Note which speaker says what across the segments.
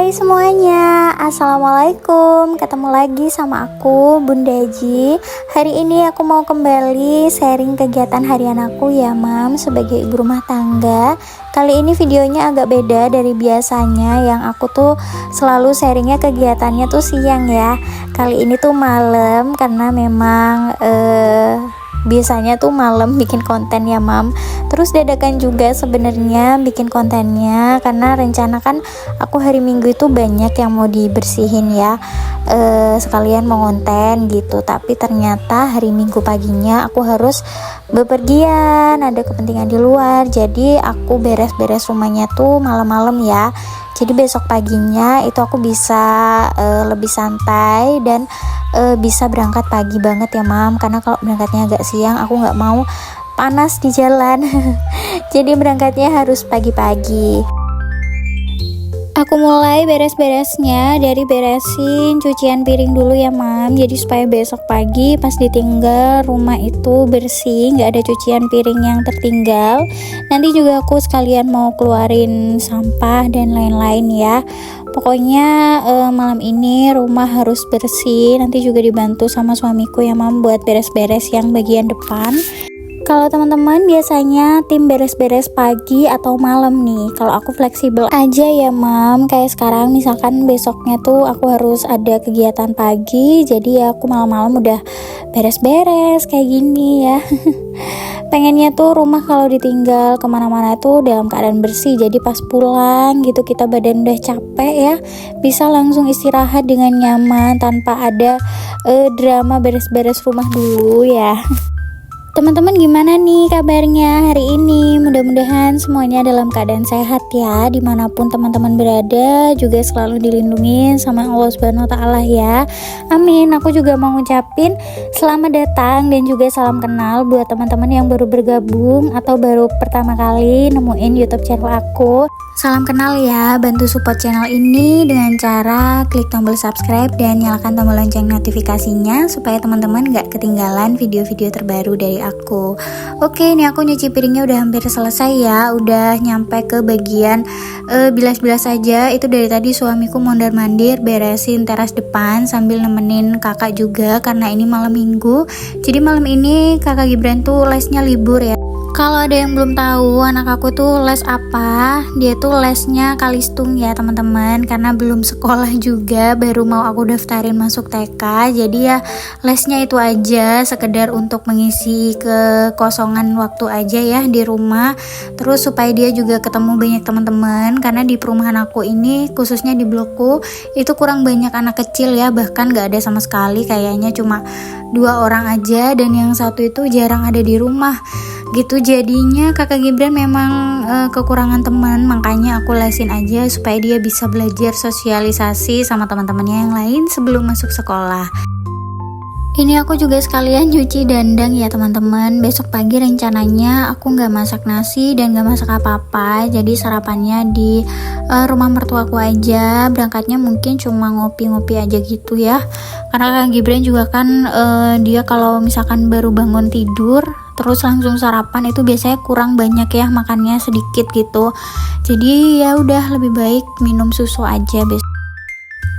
Speaker 1: Hai semuanya, assalamualaikum. Ketemu lagi sama aku, Bunda Ji. Hari ini aku mau kembali sharing kegiatan harian aku ya Mam, sebagai ibu rumah tangga. Kali ini videonya agak beda dari biasanya, yang aku tuh selalu sharingnya kegiatannya tuh siang ya. Kali ini tuh malam, karena memang biasanya tuh malam bikin konten ya Mam. Terus dadakan juga sebenarnya bikin kontennya, karena rencana kan aku hari Minggu itu banyak yang mau dibersihin ya, sekalian mau konten gitu. Tapi ternyata hari Minggu paginya aku harus bepergian, ada kepentingan di luar. Jadi aku beres-beres rumahnya tuh malam-malam ya. Jadi besok paginya itu aku bisa lebih santai dan bisa berangkat pagi banget ya Mam, karena kalau berangkatnya agak siang aku nggak mau panas di jalan. Jadi berangkatnya harus pagi-pagi. Aku mulai beres-beresnya dari beresin cucian piring dulu ya Mam. Jadi supaya besok pagi pas ditinggal rumah itu bersih, nggak ada cucian piring yang tertinggal. Nanti juga aku sekalian mau keluarin sampah dan lain-lain ya. Pokoknya malam ini rumah harus bersih. Nanti juga dibantu sama suamiku ya Mam buat beres-beres yang bagian depan. Kalau teman-teman biasanya tim beres-beres pagi atau malam nih. Kalau aku fleksibel aja ya Mam. Kayak sekarang misalkan besoknya tuh aku harus ada kegiatan pagi, jadi ya aku malam-malam udah beres-beres kayak gini ya. Pengennya tuh rumah kalau ditinggal kemana-mana tuh dalam keadaan bersih. Jadi pas pulang gitu kita badan udah capek ya, bisa langsung istirahat dengan nyaman tanpa ada drama beres-beres rumah dulu ya. Teman-teman gimana nih kabarnya hari ini? Mudah-mudahan semuanya dalam keadaan sehat ya, dimanapun teman-teman berada, juga selalu dilindungi sama Allah Subhanahu wa Ta'ala ya. Amin. Aku juga mau ngucapin selamat datang dan juga salam kenal buat teman-teman yang baru bergabung atau baru pertama kali nemuin YouTube channel aku. Salam kenal ya, bantu support channel ini dengan cara klik tombol subscribe dan nyalakan tombol lonceng notifikasinya supaya teman-teman gak ketinggalan video-video terbaru dari aku. Oke, ini aku nyuci piringnya udah hampir selesai ya, udah nyampe ke bagian bilas-bilas aja. Itu dari tadi suamiku mondar-mandir beresin teras depan sambil nemenin kakak juga, karena ini malam Minggu. Jadi malam ini kakak Gibran tuh lesnya libur ya. Kalau ada yang belum tahu anak aku tuh les apa, dia tuh lesnya Kalistung ya teman-teman, karena belum sekolah juga, baru mau aku daftarin masuk TK. Jadi ya lesnya itu aja, sekedar untuk mengisi kekosongan waktu aja ya di rumah. Terus supaya dia juga ketemu banyak teman-teman, karena di perumahan aku ini khususnya di blokku itu kurang banyak anak kecil ya, bahkan gak ada sama sekali, kayaknya cuma 2 orang aja, dan yang satu itu jarang ada di rumah gitu. Jadinya kakak Gibran memang kekurangan teman, makanya aku lesin aja supaya dia bisa belajar sosialisasi sama teman-temannya yang lain sebelum masuk sekolah. Ini aku juga sekalian cuci dandang ya teman-teman. Besok pagi rencananya aku nggak masak nasi dan nggak masak apa-apa, jadi sarapannya di rumah mertuaku aja. Berangkatnya mungkin cuma ngopi-ngopi aja gitu ya, karena Kang Gibran juga kan dia kalau misalkan baru bangun tidur terus langsung sarapan itu biasanya kurang banyak ya, makannya sedikit gitu. Jadi ya udah lebih baik minum susu aja besok.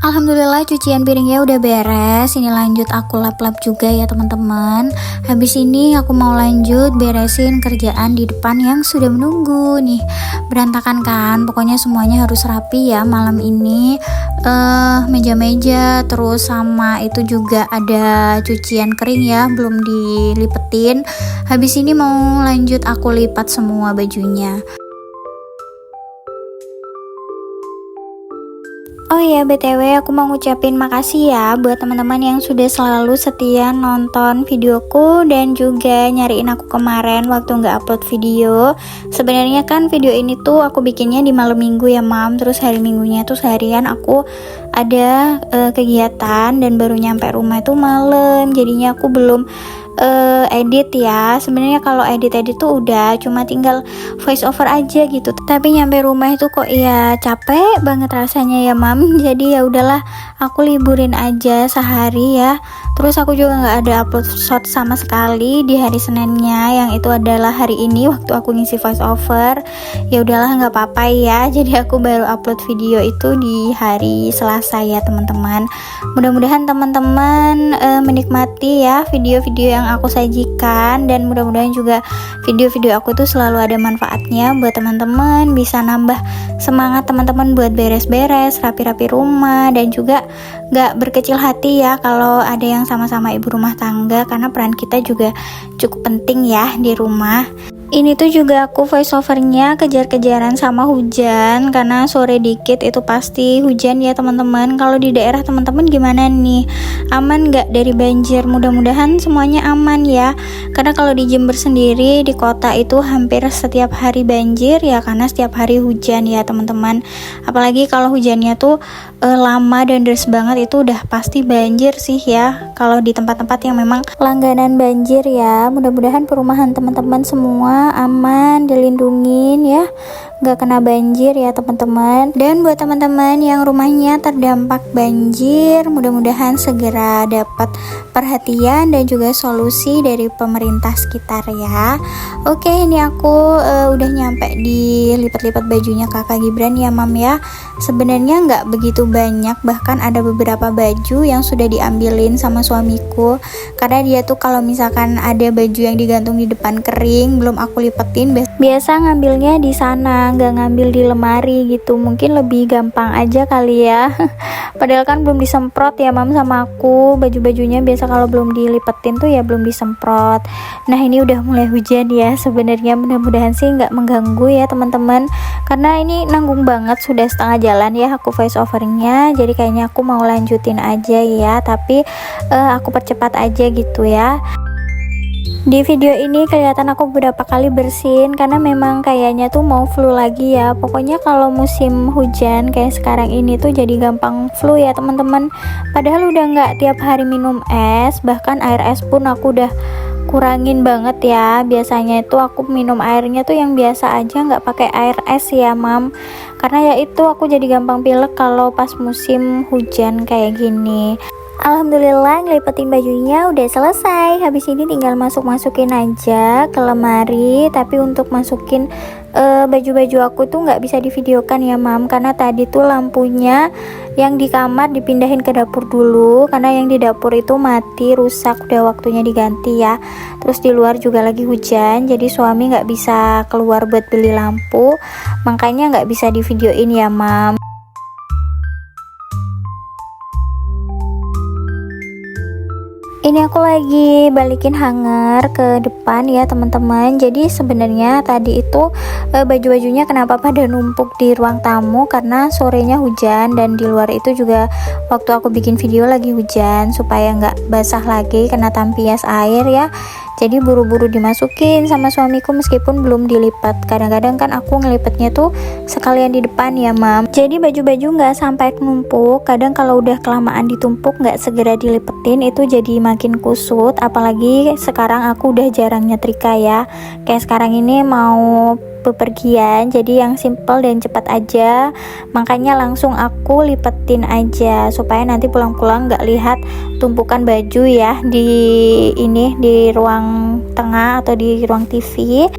Speaker 1: Alhamdulillah cucian piringnya udah beres. Ini lanjut aku lap-lap juga ya teman-teman. Habis ini aku mau lanjut beresin kerjaan di depan yang sudah menunggu nih. Berantakan kan, pokoknya semuanya harus rapi ya malam ini. Meja-meja, terus sama itu juga ada cucian kering ya, belum dilipetin. Habis ini mau lanjut aku lipat semua bajunya. Oh ya, BTW aku mau ngucapin makasih ya buat teman-teman yang sudah selalu setia nonton videoku dan juga nyariin aku kemarin waktu nggak upload video. Sebenarnya kan video ini tuh aku bikinnya di malam Minggu ya Mam, terus hari Minggunya tuh seharian aku ada kegiatan dan baru nyampe rumah itu malam, jadinya aku belum edit ya. Sebenarnya kalau edit tuh udah, cuma tinggal voice over aja gitu. Tapi nyampe rumah itu kok ya capek banget rasanya ya Mam. Jadi ya udahlah, aku liburin aja sehari ya. Terus aku juga nggak ada upload short sama sekali di hari Seninnya, yang itu adalah hari ini waktu aku ngisi voice over. Ya udahlah, nggak apa-apa ya. Jadi aku baru upload video itu di hari Selasa ya teman-teman. Mudah-mudahan teman-teman menikmati ya video-video yang aku sajikan, dan mudah-mudahan juga video-video aku tuh selalu ada manfaatnya buat teman-teman, bisa nambah semangat teman-teman buat beres-beres, rapi-rapi rumah, dan juga nggak berkecil hati ya kalau ada yang sama-sama ibu rumah tangga, karena peran kita juga cukup penting ya di rumah. Ini tuh juga aku voice overnya kejar-kejaran sama hujan, karena sore dikit itu pasti hujan ya teman-teman. Kalau di daerah teman-teman gimana nih? Aman nggak dari banjir? Mudah-mudahan semuanya aman ya. Karena kalau di Jember sendiri, di kota itu hampir setiap hari banjir ya, karena setiap hari hujan ya teman-teman. Apalagi kalau hujannya tuh lama dan deras banget, itu udah pasti banjir sih ya. Kalau di tempat-tempat yang memang langganan banjir ya, mudah-mudahan perumahan teman-teman semua aman, dilindungin ya, nggak kena banjir ya teman-teman. Dan buat teman-teman yang rumahnya terdampak banjir, mudah-mudahan segera dapat perhatian dan juga solusi dari pemerintah sekitar ya. Oke, ini aku udah nyampe di lipat-lipat bajunya kakak Gibran ya mam ya. Sebenarnya nggak begitu banyak, bahkan ada beberapa baju yang sudah diambilin sama suamiku, karena dia tuh kalau misalkan ada baju yang digantung di depan kering belum aku lipetin, biasa ngambilnya di sana, nggak ngambil di lemari gitu. Mungkin lebih gampang aja kali ya. Padahal kan belum disemprot ya mam sama aku, baju-bajunya biasa kalau belum dilipetin tuh ya belum disemprot. Nah ini udah mulai hujan ya sebenarnya, mudah-mudahan sih nggak mengganggu ya teman-teman, karena ini nanggung banget, sudah setengah jalan ya aku voice overnya. Jadi kayaknya aku mau lanjutin aja ya, tapi aku percepat aja gitu ya. Di video ini kelihatan aku beberapa kali bersin, karena memang kayaknya tuh mau flu lagi ya. Pokoknya kalau musim hujan kayak sekarang ini tuh jadi gampang flu ya teman-teman. Padahal udah nggak tiap hari minum es, bahkan air es pun aku udah kurangin banget ya. Biasanya itu aku minum airnya tuh yang biasa aja, nggak pakai air es ya mam, karena ya itu aku jadi gampang pilek kalau pas musim hujan kayak gini. Alhamdulillah ngelipetin bajunya udah selesai. Habis ini tinggal masukin aja ke lemari. Tapi untuk masukin baju-baju aku tuh nggak bisa divideokan ya mam, karena tadi tuh lampunya yang di kamar dipindahin ke dapur dulu, karena yang di dapur itu mati, rusak, udah waktunya diganti ya. Terus di luar juga lagi hujan, jadi suami nggak bisa keluar buat beli lampu, makanya nggak bisa divideoin ya mam. Ini aku lagi balikin hanger ke depan ya teman-teman. Jadi sebenarnya tadi itu baju-bajunya kenapa pada numpuk di ruang tamu, karena sorenya hujan, dan di luar itu juga waktu aku bikin video lagi hujan, supaya nggak basah lagi kena tampias air ya. Jadi buru-buru dimasukin sama suamiku meskipun belum dilipat. Kadang-kadang kan aku ngelipetnya tuh sekalian di depan ya mam. Jadi baju-baju nggak sampai numpuk. Kadang kalau udah kelamaan ditumpuk nggak segera dilipetin, itu jadi makin kusut. Apalagi sekarang aku udah jarang nyetrika ya. Kayak sekarang ini mau bepergian, jadi yang simple dan cepat aja, makanya langsung aku lipetin aja supaya nanti pulang-pulang nggak lihat tumpukan baju ya di ruang tengah atau di ruang TV.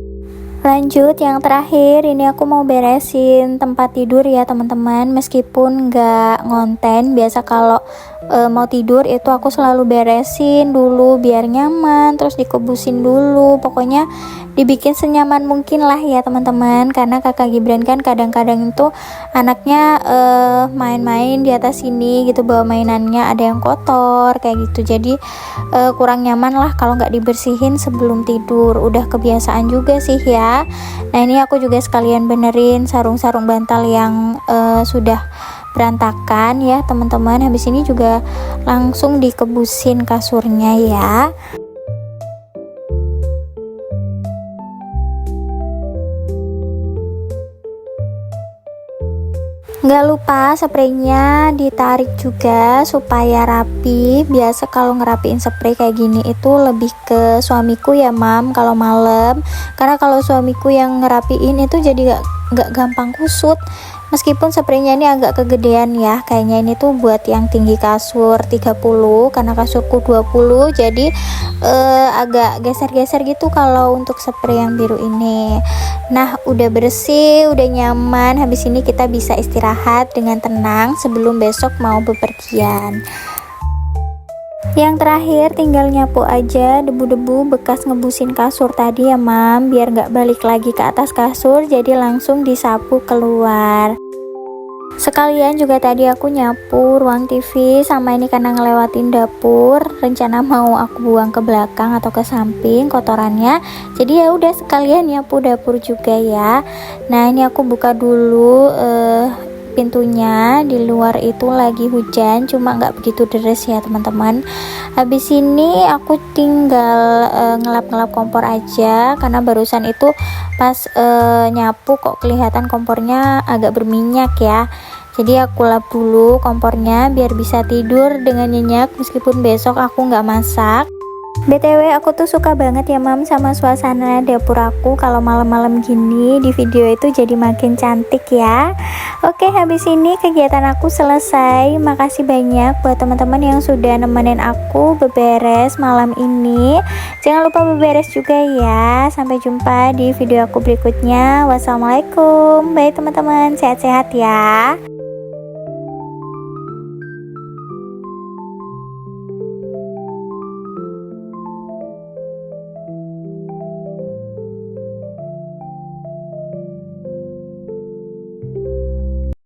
Speaker 1: Lanjut yang terakhir, ini aku mau beresin tempat tidur ya teman-teman. Meskipun nggak ngonten, biasa kalau mau tidur itu aku selalu beresin dulu biar nyaman, terus dikebusin dulu, pokoknya dibikin senyaman mungkin lah ya teman-teman. Karena kakak Gibran kan kadang-kadang itu anaknya main-main di atas sini gitu, bawa mainannya ada yang kotor kayak gitu, jadi kurang nyaman lah kalau nggak dibersihin sebelum tidur. Udah kebiasaan juga sih ya. Nah ini aku juga sekalian benerin sarung-sarung bantal yang sudah berantakan ya teman-teman. Habis ini juga langsung dikebusin kasurnya ya. Nggak lupa spraynya ditarik juga supaya rapi. Biasa kalau ngerapiin spray kayak gini itu lebih ke suamiku ya mam kalau malam, karena kalau suamiku yang ngerapiin itu jadi nggak gampang kusut. Meskipun spraynya ini agak kegedean ya, kayaknya ini tuh buat yang tinggi kasur 30, karena kasurku 20, jadi agak geser-geser gitu kalau untuk spray yang biru ini. Nah, udah bersih, udah nyaman. Habis ini kita bisa istirahat dengan tenang sebelum besok mau bepergian. Yang terakhir tinggal nyapu aja debu-debu bekas ngebusin kasur tadi ya mam, biar nggak balik lagi ke atas kasur, jadi langsung disapu keluar. Sekalian juga tadi aku nyapu ruang TV, sama ini karena ngelewatin dapur, rencana mau aku buang ke belakang atau ke samping kotorannya, jadi ya udah sekalian nyapu dapur juga ya. Nah, ini aku buka dulu pintunya. Di luar itu lagi hujan, cuma nggak begitu deras ya teman-teman. Habis ini aku tinggal ngelap-ngelap kompor aja, karena barusan itu pas nyapu kok kelihatan kompornya agak berminyak ya. Jadi aku lap dulu kompornya biar bisa tidur dengan nyenyak meskipun besok aku nggak masak. BTW aku tuh suka banget ya mam sama suasana dapur aku kalau malam-malam gini, di video itu jadi makin cantik ya. Oke, habis ini kegiatan aku selesai. Makasih banyak buat teman-teman yang sudah nemenin aku beberes malam ini. Jangan lupa beberes juga ya. Sampai jumpa di video aku berikutnya. Wassalamualaikum. Bye teman-teman, sehat-sehat ya.